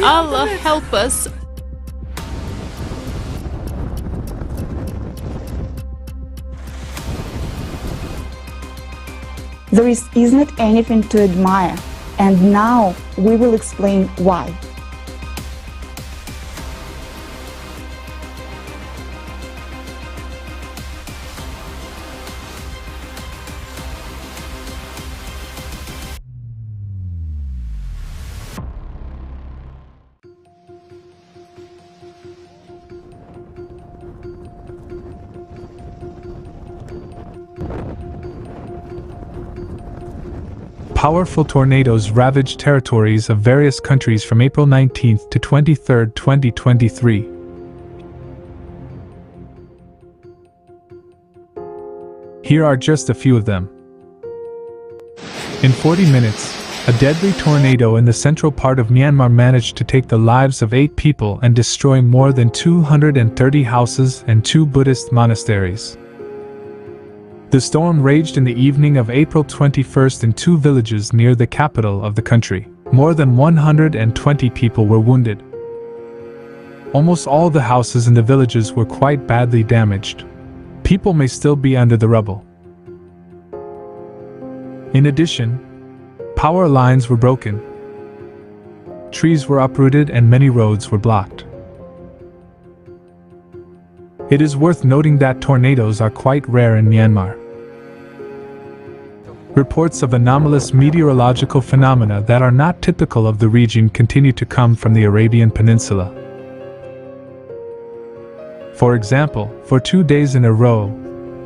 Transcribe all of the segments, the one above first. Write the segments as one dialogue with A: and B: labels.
A: Allah help us.
B: There isn't anything to admire, and now we will explain why.
C: Powerful tornadoes ravaged territories of various countries from April 19 to 23, 2023. Here are just a few of them. In 40 minutes, a deadly tornado in the central part of Myanmar managed to take the lives of 8 people and destroy more than 230 houses and 2 Buddhist monasteries. The storm raged in the evening of April 21 in 2 villages near the capital of the country. More than 120 people were wounded. Almost all the houses in the villages were quite badly damaged. People may still be under the rubble. In addition, power lines were broken. Trees were uprooted and many roads were blocked. It is worth noting that tornadoes are quite rare in Myanmar. Reports of anomalous meteorological phenomena that are not typical of the region continue to come from the Arabian Peninsula. For example, for 2 days in a row,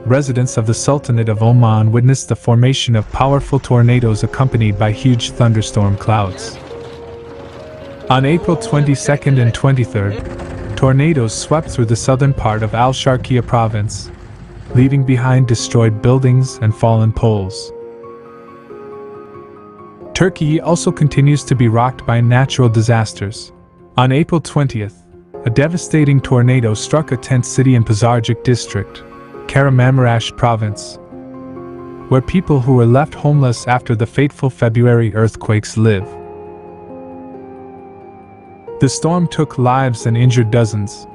C: residents of the Sultanate of Oman witnessed the formation of powerful tornadoes accompanied by huge thunderstorm clouds. On April 22nd and 23rd, tornadoes swept through the southern part of Al-Sharqiya province, leaving behind destroyed buildings and fallen poles. TÜRKİYE also continues to be rocked by natural disasters. On April 20th, a devastating tornado struck a tent city in Pazarcik district, KAHRAMANMARAŞ province, where people who were left homeless after the fateful February earthquakes live. The storm took lives and injured dozens.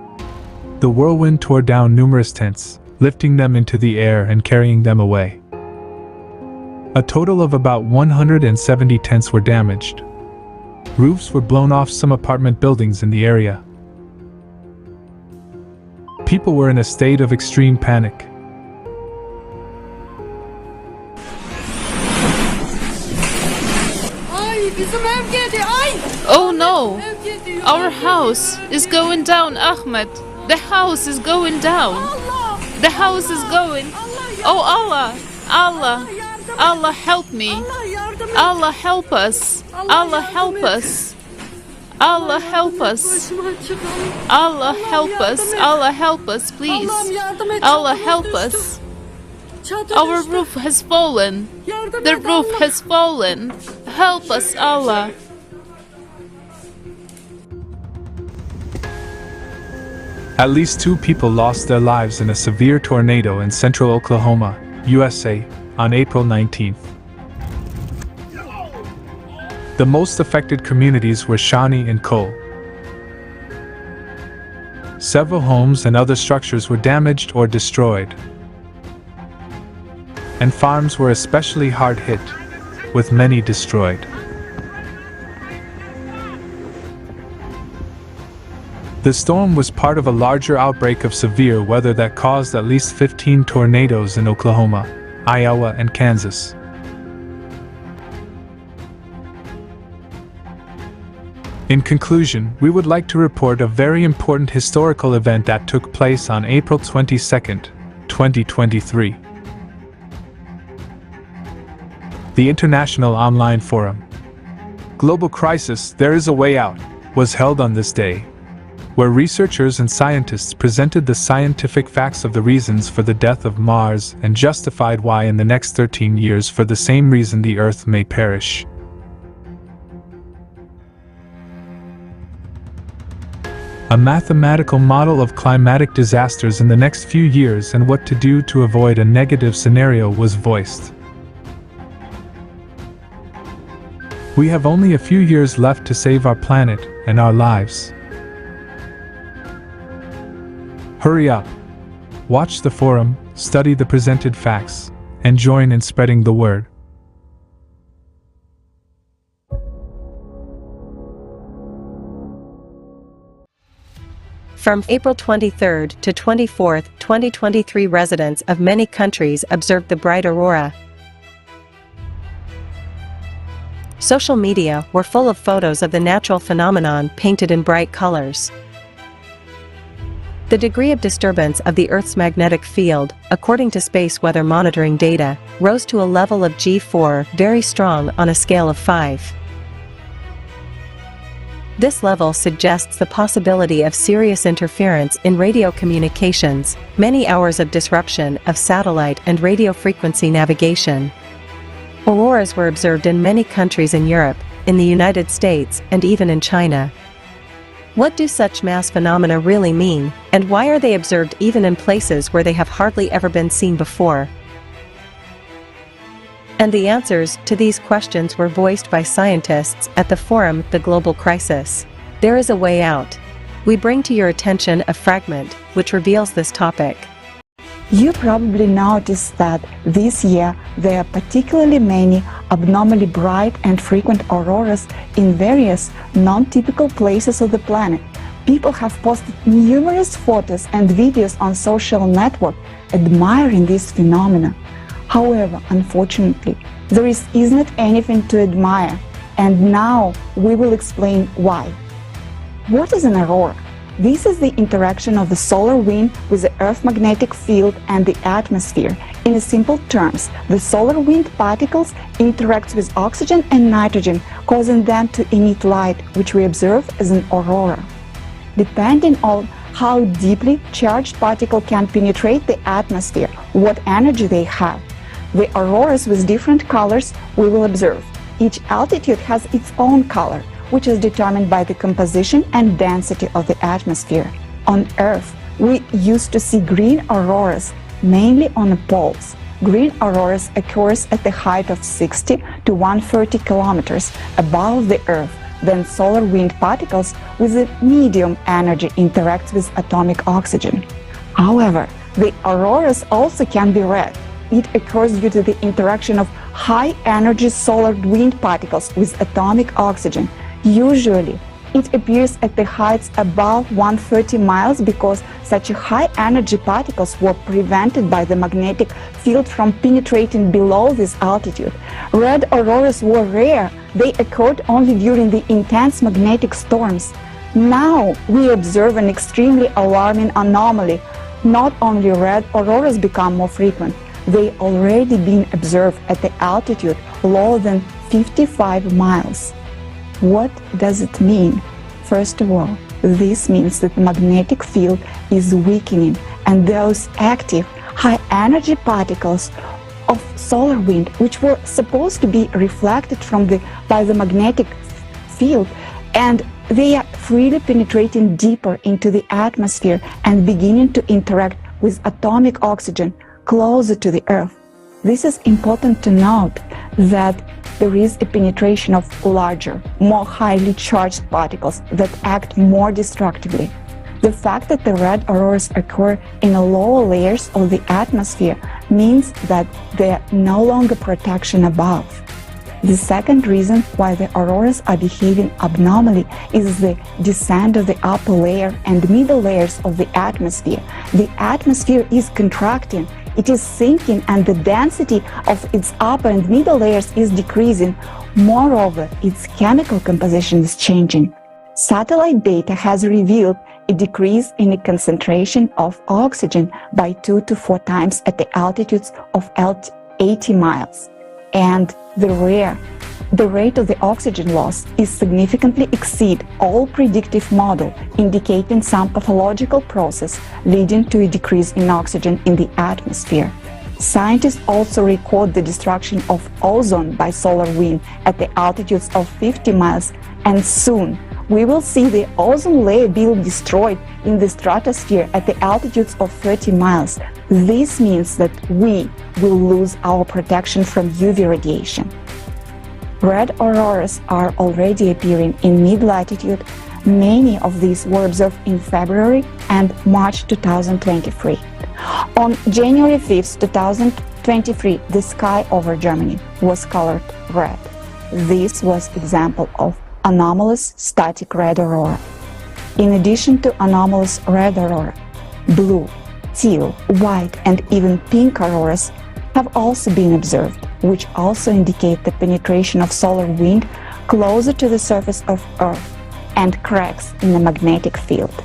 C: The whirlwind tore down numerous tents, lifting them into the air and carrying them away. A total of about 170 tents were damaged. Roofs were blown off some apartment buildings in the area. People were in a state of extreme panic.
A: Oh no! Our house is going down, Ahmed. The house is going down. The house is going. Oh Allah! Allah! Allah help me! Allah help us! Allah help us! Allah help us! Allah help us! Allah help us, please! Allah help us! Our roof has fallen! The roof has fallen! Help us, Allah!
C: At least 2 people lost their lives in a severe tornado in central Oklahoma, USA, on April 19th. The most affected communities were Shawnee and Cole. Several homes and other structures were damaged or destroyed. And farms were especially hard hit, with many destroyed. The storm was part of a larger outbreak of severe weather that caused at least 15 tornadoes in Oklahoma, Iowa, and Kansas. In conclusion, we would like to report a very important historical event that took place on April 22, 2023. The International Online Forum, Global Crisis, There is a Way Out, was held on this day, where researchers and scientists presented the scientific facts of the reasons for the death of Mars and justified why in the next 13 years for the same reason the Earth may perish. A mathematical model of climatic disasters in the next few years and what to do to avoid a negative scenario was voiced. We have only a few years left to save our planet, and our lives. Hurry up! Watch the forum, study the presented facts, and join in spreading the word.
D: From April 23 to 24, 2023, residents of many countries observed the bright aurora. Social media were full of photos of the natural phenomenon painted in bright colors. The degree of disturbance of the Earth's magnetic field, according to space weather monitoring data, rose to a level of G4, very strong on a scale of 5. This level suggests the possibility of serious interference in radio communications, many hours of disruption of satellite and radio frequency navigation. Auroras were observed in many countries in Europe, in the United States, and even in China. What do such mass phenomena really mean, and why are they observed even in places where they have hardly ever been seen before? And the answers to these questions were voiced by scientists at the forum The Global Crisis. There is a way out. We bring to your attention a fragment which reveals this topic.
B: You probably noticed that this year there are particularly many abnormally bright and frequent auroras in various non-typical places of the planet. People have posted numerous photos and videos on social networks admiring this phenomenon. However, unfortunately, there isn't anything to admire, and now we will explain why. What is an aurora? This is the interaction of the solar wind with the Earth's magnetic field and the atmosphere. In simple terms, the solar wind particles interact with oxygen and nitrogen, causing them to emit light, which we observe as an aurora. Depending on how deeply charged particle can penetrate the atmosphere, what energy they have, the auroras with different colors we will observe. Each altitude has its own color, which is determined by the composition and density of the atmosphere. On Earth, we used to see green auroras, mainly on the poles. Green auroras occurs at the height of 60 to 130 kilometers above the Earth. Then solar wind particles with a medium energy interact with atomic oxygen. However, the auroras also can be red. It occurs due to the interaction of high-energy solar wind particles with atomic oxygen. Usually, it appears at the heights above 130 miles because such high-energy particles were prevented by the magnetic field from penetrating below this altitude. Red auroras were rare. They occurred only during the intense magnetic storms. Now we observe an extremely alarming anomaly. Not only red auroras become more frequent, they already been observed at the altitude lower than 55 miles. What does it mean? First of all, this means that the magnetic field is weakening, and those active high-energy particles of solar wind, which were supposed to be reflected by the magnetic field, and they are freely penetrating deeper into the atmosphere and beginning to interact with atomic oxygen closer to the Earth. This is important to note that there is a penetration of larger, more highly charged particles that act more destructively. The fact that the red auroras occur in the lower layers of the atmosphere means that there are no longer protection above. The second reason why the auroras are behaving abnormally is the descent of the upper layer and middle layers of the atmosphere. The atmosphere is contracting, it is sinking, and the density of its upper and middle layers is decreasing. Moreover, its chemical composition is changing. Satellite data has revealed a decrease in the concentration of oxygen by 2 to 4 times at the altitudes of 80 miles. And the rate of the oxygen loss is significantly exceed all predictive model, indicating some pathological process leading to a decrease in oxygen in the atmosphere. Scientists also record the destruction of ozone by solar wind at the altitudes of 50 miles, and soon we will see the ozone layer being destroyed in the stratosphere at the altitudes of 30 miles. This means that we will lose our protection from UV radiation. Red auroras are already appearing in mid-latitude. Many of these were observed in February and March 2023. On January 5, 2023, the sky over Germany was colored red. This was example of anomalous static red aurora. In addition to anomalous red aurora, blue, teal, white, and even pink auroras have also been observed, which also indicate the penetration of solar wind closer to the surface of Earth and cracks in the magnetic field.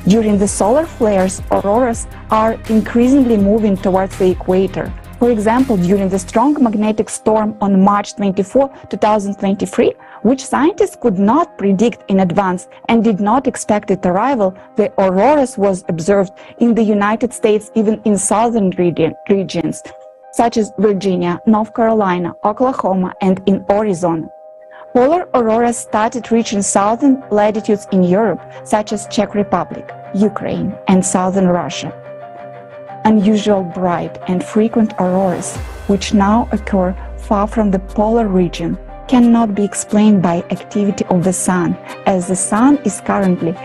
B: During the solar flares, auroras are increasingly moving towards the equator. For example, during the strong magnetic storm on March 24, 2023, which scientists could not predict in advance and did not expect its arrival, the auroras was observed in the United States, even in southern regions, such as Virginia, North Carolina, Oklahoma, and in Arizona. Polar auroras started reaching southern latitudes in Europe, such as Czech Republic, Ukraine, and southern Russia. Unusual bright and frequent auroras, which now occur far from the polar region, cannot be explained by activity of the sun, as the sun is currently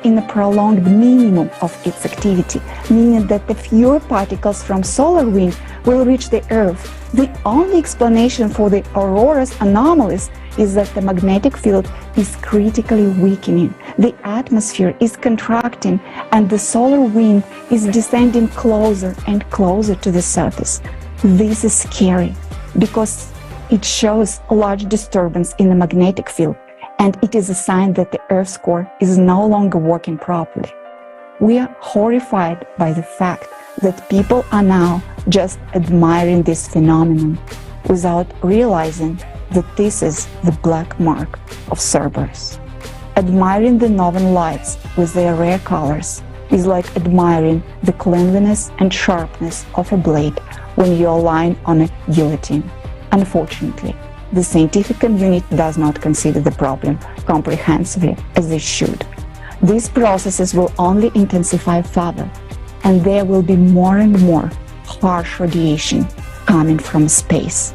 B: in a prolonged minimum of its activity, meaning that the fewer particles from solar wind will reach the Earth. The only explanation for the aurora's anomalies is that the magnetic field is critically weakening, the atmosphere is contracting, and the solar wind is descending closer and closer to the surface. This is scary because it shows a large disturbance in the magnetic field, and it is a sign that the Earth's core is no longer working properly. We are horrified by the fact that people are now just admiring this phenomenon without realizing that this is the black mark of Cerberus. Admiring the northern lights with their rare colors is like admiring the cleanliness and sharpness of a blade when you are lying on a guillotine. Unfortunately, the scientific community does not consider the problem comprehensively as they should. These processes will only intensify further, and there will be more and more harsh radiation coming from space.